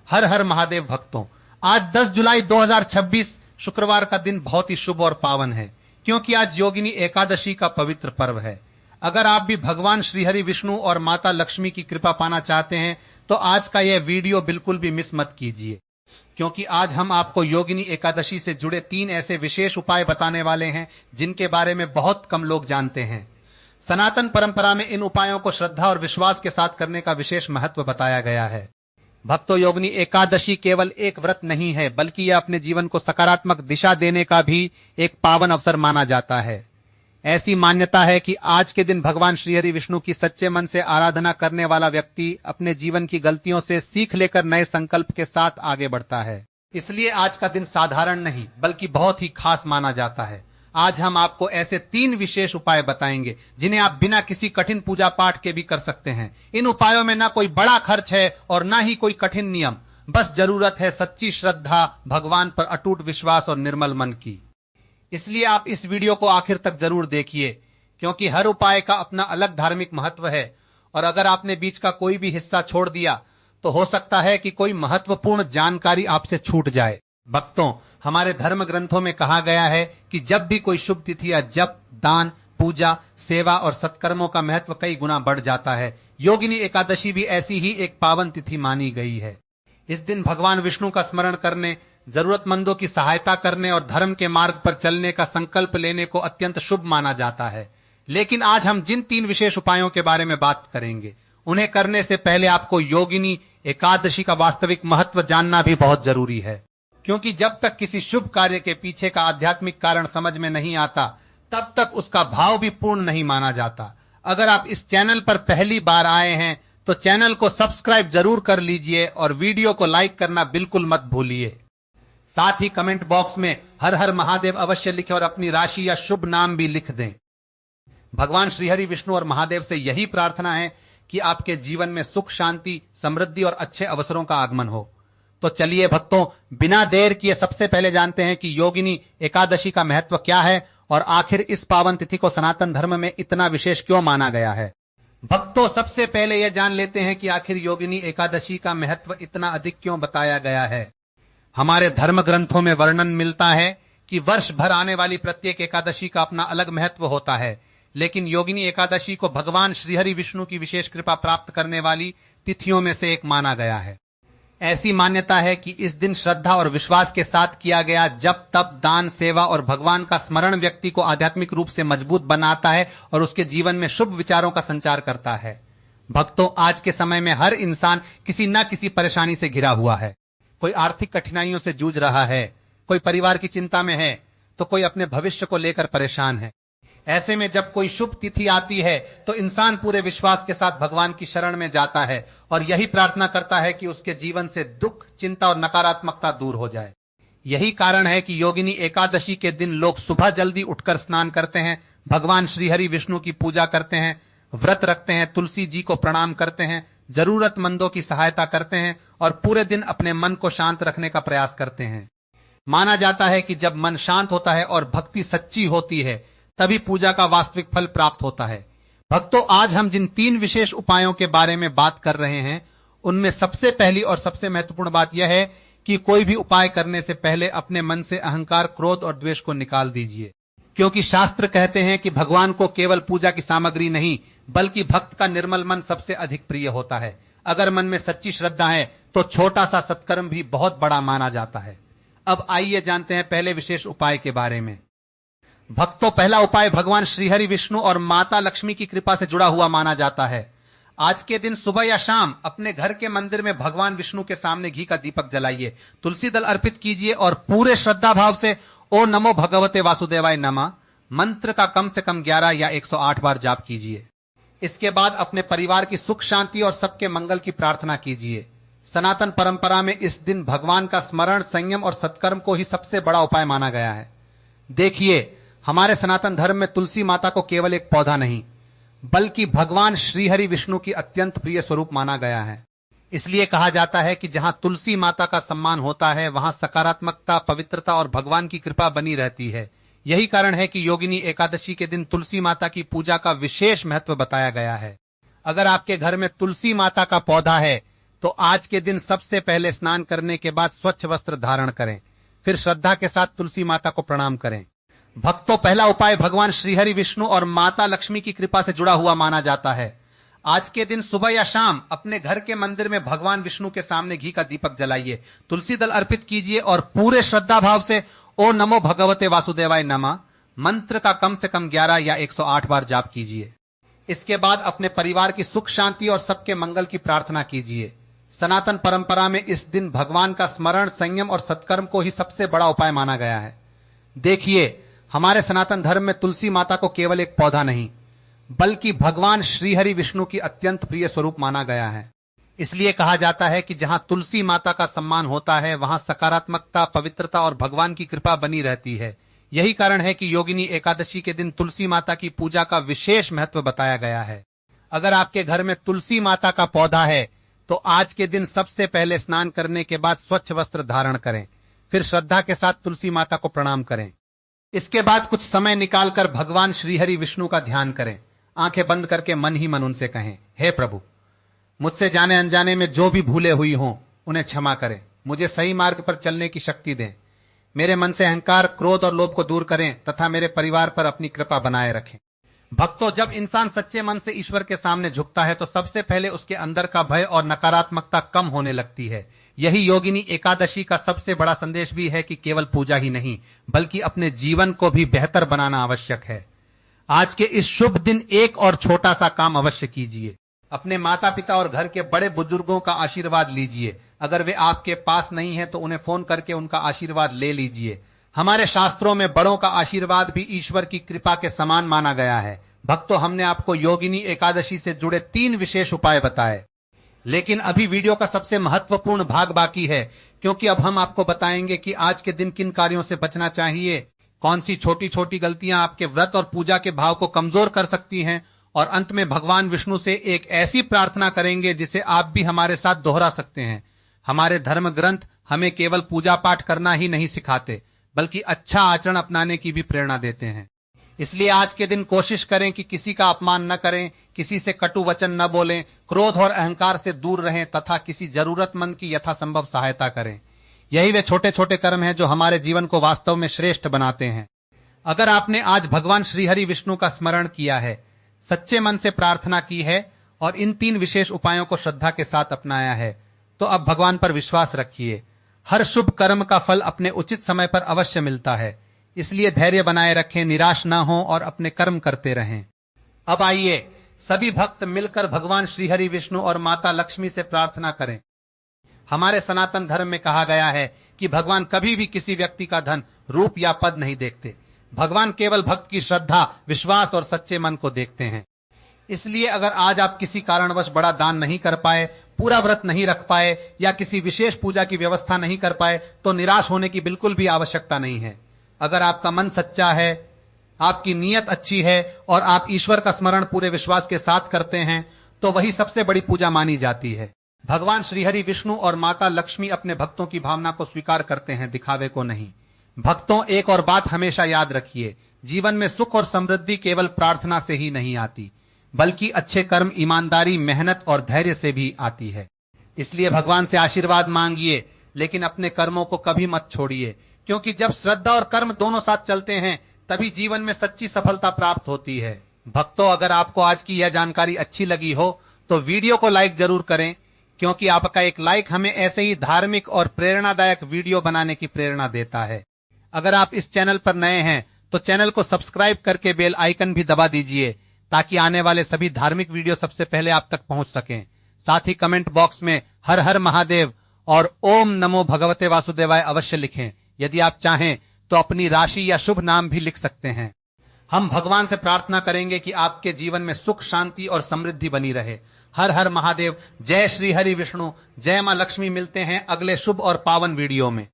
हर हर महादेव भक्तों, आज 10 जुलाई 2026 शुक्रवार का दिन बहुत ही शुभ और पावन है, क्योंकि आज योगिनी एकादशी का पवित्र पर्व है। अगर आप भी भगवान श्रीहरि विष्णु और माता लक्ष्मी की कृपा पाना चाहते हैं तो आज का यह वीडियो बिल्कुल भी मिस मत कीजिए, क्योंकि आज हम आपको योगिनी एकादशी से जुड़े 3 ऐसे विशेष उपाय बताने वाले हैं जिनके बारे में बहुत कम लोग जानते हैं। सनातन परंपरा में इन उपायों को श्रद्धा और विश्वास के साथ करने का विशेष महत्व बताया गया है। भक्तों, योगिनी एकादशी केवल एक व्रत नहीं है, बल्कि यह अपने जीवन को सकारात्मक दिशा देने का भी एक पावन अवसर माना जाता है। ऐसी मान्यता है कि आज के दिन भगवान श्रीहरि विष्णु की सच्चे मन से आराधना करने वाला व्यक्ति अपने जीवन की गलतियों से सीख लेकर नए संकल्प के साथ आगे बढ़ता है। इसलिए आज का दिन साधारण नहीं बल्कि बहुत ही खास माना जाता है। आज हम आपको ऐसे 3 विशेष उपाय बताएंगे जिन्हें आप बिना किसी कठिन पूजा पाठ के भी कर सकते हैं। इन उपायों में ना कोई बड़ा खर्च है और ना ही कोई कठिन नियम, बस जरूरत है सच्ची श्रद्धा, भगवान पर अटूट विश्वास और निर्मल मन की। इसलिए आप इस वीडियो को आखिर तक जरूर देखिए, क्योंकि हर उपाय का अपना अलग धार्मिक महत्व है और अगर आपने बीच का कोई भी हिस्सा छोड़ दिया तो हो सकता है कि कोई महत्वपूर्ण जानकारी आपसे छूट जाए। भक्तों, हमारे धर्म ग्रंथों में कहा गया है कि जब भी कोई शुभ तिथि या जप, दान, पूजा, सेवा और सत्कर्मों का महत्व कई गुना बढ़ जाता है। योगिनी एकादशी भी ऐसी ही एक पावन तिथि मानी गई है। इस दिन भगवान विष्णु का स्मरण करने, जरूरतमंदों की सहायता करने और धर्म के मार्ग पर चलने का संकल्प लेने को अत्यंत शुभ माना जाता है। लेकिन आज हम जिन 3 विशेष उपायों के बारे में बात करेंगे, उन्हें करने से पहले आपको योगिनी एकादशी का वास्तविक महत्व जानना भी बहुत जरूरी है, क्योंकि जब तक किसी शुभ कार्य के पीछे का आध्यात्मिक कारण समझ में नहीं आता, तब तक उसका भाव भी पूर्ण नहीं माना जाता। अगर आप इस चैनल पर पहली बार आए हैं तो चैनल को सब्सक्राइब जरूर कर लीजिए और वीडियो को लाइक करना बिल्कुल मत भूलिए। साथ ही कमेंट बॉक्स में हर हर महादेव अवश्य लिखें और अपनी राशि या शुभ नाम भी लिख दें। भगवान श्रीहरि विष्णु और महादेव से यही प्रार्थना है कि आपके जीवन में सुख, शांति, समृद्धि और अच्छे अवसरों का आगमन हो। तो चलिए भक्तों, बिना देर किए सबसे पहले जानते हैं कि योगिनी एकादशी का महत्व क्या है और आखिर इस पावन तिथि को सनातन धर्म में इतना विशेष क्यों माना गया है। भक्तों, सबसे पहले यह जान लेते हैं कि आखिर योगिनी एकादशी का महत्व इतना अधिक क्यों बताया गया है। हमारे धर्म ग्रंथों में वर्णन मिलता है कि वर्ष भर आने वाली प्रत्येक एकादशी का अपना अलग महत्व होता है, लेकिन योगिनी एकादशी को भगवान श्रीहरि विष्णु की विशेष कृपा प्राप्त करने वाली तिथियों में से एक माना गया है। ऐसी मान्यता है कि इस दिन श्रद्धा और विश्वास के साथ किया गया जप, तप, दान, सेवा और भगवान का स्मरण व्यक्ति को आध्यात्मिक रूप से मजबूत बनाता है और उसके जीवन में शुभ विचारों का संचार करता है। भक्तों, आज के समय में हर इंसान किसी न किसी परेशानी से घिरा हुआ है। कोई आर्थिक कठिनाइयों से जूझ रहा है, कोई परिवार की चिंता में है, तो कोई अपने भविष्य को लेकर परेशान है। ऐसे में जब कोई शुभ तिथि आती है तो इंसान पूरे विश्वास के साथ भगवान की शरण में जाता है और यही प्रार्थना करता है कि उसके जीवन से दुख, चिंता और नकारात्मकता दूर हो जाए। यही कारण है कि योगिनी एकादशी के दिन लोग सुबह जल्दी उठकर स्नान करते हैं, भगवान श्रीहरि विष्णु की पूजा करते हैं, व्रत रखते हैं, तुलसी जी को प्रणाम करते हैं, जरूरतमंदों की सहायता करते हैं और पूरे दिन अपने मन को शांत रखने का प्रयास करते हैं। माना जाता है कि जब मन शांत होता है और भक्ति सच्ची होती है, तभी पूजा का वास्तविक फल प्राप्त होता है। भक्तों, आज हम जिन 3 विशेष उपायों के बारे में बात कर रहे हैं, उनमें सबसे पहली और सबसे महत्वपूर्ण बात यह है कि कोई भी उपाय करने से पहले अपने मन से अहंकार, क्रोध और द्वेष को निकाल दीजिए, क्योंकि शास्त्र कहते हैं कि भगवान को केवल पूजा की सामग्री नहीं बल्कि भक्त का निर्मल मन सबसे अधिक प्रिय होता है। अगर मन में सच्ची श्रद्धा है तो छोटा सा सत्कर्म भी बहुत बड़ा माना जाता है। अब आइए जानते हैं पहले विशेष उपाय के बारे में। भक्तों, पहला उपाय भगवान श्रीहरि विष्णु और माता लक्ष्मी की कृपा से जुड़ा हुआ माना जाता है। आज के दिन सुबह या शाम अपने घर के मंदिर में भगवान विष्णु के सामने घी का दीपक जलाइए, तुलसी दल अर्पित कीजिए और पूरे श्रद्धा भाव से ओ नमो भगवते वासुदेवाय नमः मंत्र का कम से कम 11 या 108 बार जाप कीजिए। इसके बाद अपने परिवार की सुख, शांति और सबके मंगल की प्रार्थना कीजिए। सनातन परंपरा में इस दिन भगवान का स्मरण, संयम और सत्कर्म को ही सबसे बड़ा उपाय माना गया है। देखिए, हमारे सनातन धर्म में तुलसी माता को केवल एक पौधा नहीं बल्कि भगवान श्रीहरि विष्णु की अत्यंत प्रिय स्वरूप माना गया है। इसलिए कहा जाता है कि जहां तुलसी माता का सम्मान होता है वहां सकारात्मकता, पवित्रता और भगवान की कृपा बनी रहती है। यही कारण है कि योगिनी एकादशी के दिन तुलसी माता की पूजा का विशेष महत्व बताया गया है। अगर आपके घर में तुलसी माता का पौधा है तो आज के दिन सबसे पहले स्नान करने के बाद स्वच्छ वस्त्र धारण करें, फिर श्रद्धा के साथ तुलसी माता को प्रणाम करें। भक्तों, पहला उपाय भगवान श्रीहरि विष्णु और माता लक्ष्मी की कृपा से जुड़ा हुआ माना जाता है। आज के दिन सुबह या शाम अपने घर के मंदिर में भगवान विष्णु के सामने घी का दीपक जलाइए, तुलसी दल अर्पित कीजिए और पूरे श्रद्धा भाव से ओ नमो भगवते वासुदेवाय नमः मंत्र का कम से कम 11 या 108 बार जाप कीजिए। इसके बाद अपने परिवार की सुख शांति और सबके मंगल की प्रार्थना कीजिए। सनातन परंपरा में इस दिन भगवान का स्मरण, संयम और सत्कर्म को ही सबसे बड़ा उपाय माना गया है। देखिए, हमारे सनातन धर्म में तुलसी माता को केवल एक पौधा नहीं बल्कि भगवान श्रीहरि विष्णु की अत्यंत प्रिय स्वरूप माना गया है। इसलिए कहा जाता है कि जहां तुलसी माता का सम्मान होता है वहां सकारात्मकता, पवित्रता और भगवान की कृपा बनी रहती है। यही कारण है कि योगिनी एकादशी के दिन तुलसी माता की पूजा का विशेष महत्व बताया गया है। अगर आपके घर में तुलसी माता का पौधा है तो आज के दिन सबसे पहले स्नान करने के बाद स्वच्छ वस्त्र धारण करें, फिर श्रद्धा के साथ तुलसी माता को प्रणाम करें। इसके बाद कुछ समय निकालकर भगवान श्रीहरि विष्णु का ध्यान करें। आंखें बंद करके मन ही मन उनसे कहें, हे प्रभु, मुझसे जाने अनजाने में जो भी भूले हुई हों उन्हें क्षमा करें, मुझे सही मार्ग पर चलने की शक्ति दें, मेरे मन से अहंकार, क्रोध और लोभ को दूर करें तथा मेरे परिवार पर अपनी कृपा बनाए रखें। भक्तों, जब इंसान सच्चे मन से ईश्वर के सामने झुकता है तो सबसे पहले उसके अंदर का भय और नकारात्मकता कम होने लगती है। यही योगिनी एकादशी का सबसे बड़ा संदेश भी है कि केवल पूजा ही नहीं बल्कि अपने जीवन को भी बेहतर बनाना आवश्यक है। आज के इस शुभ दिन एक और छोटा सा काम अवश्य कीजिए। अपने माता पिता और घर के बड़े बुजुर्गों का आशीर्वाद लीजिए। अगर वे आपके पास नहीं है तो उन्हें फोन करके उनका आशीर्वाद ले लीजिए। हमारे शास्त्रों में बड़ों का आशीर्वाद भी ईश्वर की कृपा के समान माना गया है। भक्तों, हमने आपको योगिनी एकादशी से जुड़े 3 विशेष उपाय बताए, लेकिन अभी वीडियो का सबसे महत्वपूर्ण भाग बाकी है, क्योंकि अब हम आपको बताएंगे कि आज के दिन किन कार्यों से बचना चाहिए, कौन सी छोटी छोटी गलतियां आपके व्रत और पूजा के भाव को कमजोर कर सकती हैं, और अंत में भगवान विष्णु से एक ऐसी प्रार्थना करेंगे जिसे आप भी हमारे साथ दोहरा सकते हैं। हमारे धर्म ग्रंथ हमें केवल पूजा पाठ करना ही नहीं सिखाते बल्कि अच्छा आचरण अपनाने की भी प्रेरणा देते हैं। इसलिए आज के दिन कोशिश करें कि किसी का अपमान न करें, किसी से कटु वचन न बोलें, क्रोध और अहंकार से दूर रहें तथा किसी जरूरतमंद की यथासंभव सहायता करें। यही वे छोटे छोटे कर्म हैं जो हमारे जीवन को वास्तव में श्रेष्ठ बनाते हैं। अगर आपने आज भगवान श्रीहरि विष्णु का स्मरण किया है, सच्चे मन से प्रार्थना की है और इन 3 विशेष उपायों को श्रद्धा के साथ अपनाया है, तो अब भगवान पर विश्वास रखिए। हर शुभ कर्म का फल अपने उचित समय पर अवश्य मिलता है। इसलिए धैर्य बनाए रखें, निराश न हों और अपने कर्म करते रहें। अब आइए सभी भक्त मिलकर भगवान श्रीहरि विष्णु और माता लक्ष्मी से प्रार्थना करें। हमारे सनातन धर्म में कहा गया है कि भगवान कभी भी किसी व्यक्ति का धन, रूप या पद नहीं देखते। भगवान केवल भक्त की श्रद्धा, विश्वास और सच्चे मन को देखते हैं। इसलिए अगर आज आप किसी कारणवश बड़ा दान नहीं कर पाए, पूरा व्रत नहीं रख पाए या किसी विशेष पूजा की व्यवस्था नहीं कर पाए तो निराश होने की बिल्कुल भी आवश्यकता नहीं है। अगर आपका मन सच्चा है, आपकी नीयत अच्छी है और आप ईश्वर का स्मरण पूरे विश्वास के साथ करते हैं तो वही सबसे बड़ी पूजा मानी जाती है। भगवान श्रीहरि विष्णु और माता लक्ष्मी अपने भक्तों की भावना को स्वीकार करते हैं, दिखावे को नहीं। भक्तों, एक और बात हमेशा याद रखिए, जीवन में सुख और समृद्धि केवल प्रार्थना से ही नहीं आती बल्कि अच्छे कर्म, ईमानदारी, मेहनत और धैर्य से भी आती है। इसलिए भगवान से आशीर्वाद मांगिए, लेकिन अपने कर्मों को कभी मत छोड़िए, क्योंकि जब श्रद्धा और कर्म दोनों साथ चलते हैं तभी जीवन में सच्ची सफलता प्राप्त होती है। भक्तों, अगर आपको आज की यह जानकारी अच्छी लगी हो तो वीडियो को लाइक जरूर करें, क्योंकि आपका एक लाइक हमें ऐसे ही धार्मिक और प्रेरणादायक वीडियो बनाने की प्रेरणा देता है। अगर आप इस चैनल पर नए हैं तो चैनल को सब्सक्राइब करके बेल आइकन भी दबा दीजिए ताकि आने वाले सभी धार्मिक वीडियो सबसे पहले आप तक पहुंच सकें। साथ ही कमेंट बॉक्स में हर हर महादेव और ओम नमो भगवते वासुदेवाय अवश्य लिखें। यदि आप चाहें तो अपनी राशि या शुभ नाम भी लिख सकते हैं। हम भगवान से प्रार्थना करेंगे कि आपके जीवन में सुख, शांति और समृद्धि बनी रहे। हर हर महादेव। जय श्री हरि विष्णु, जय मां लक्ष्मी। मिलते हैं अगले शुभ और पावन वीडियो में।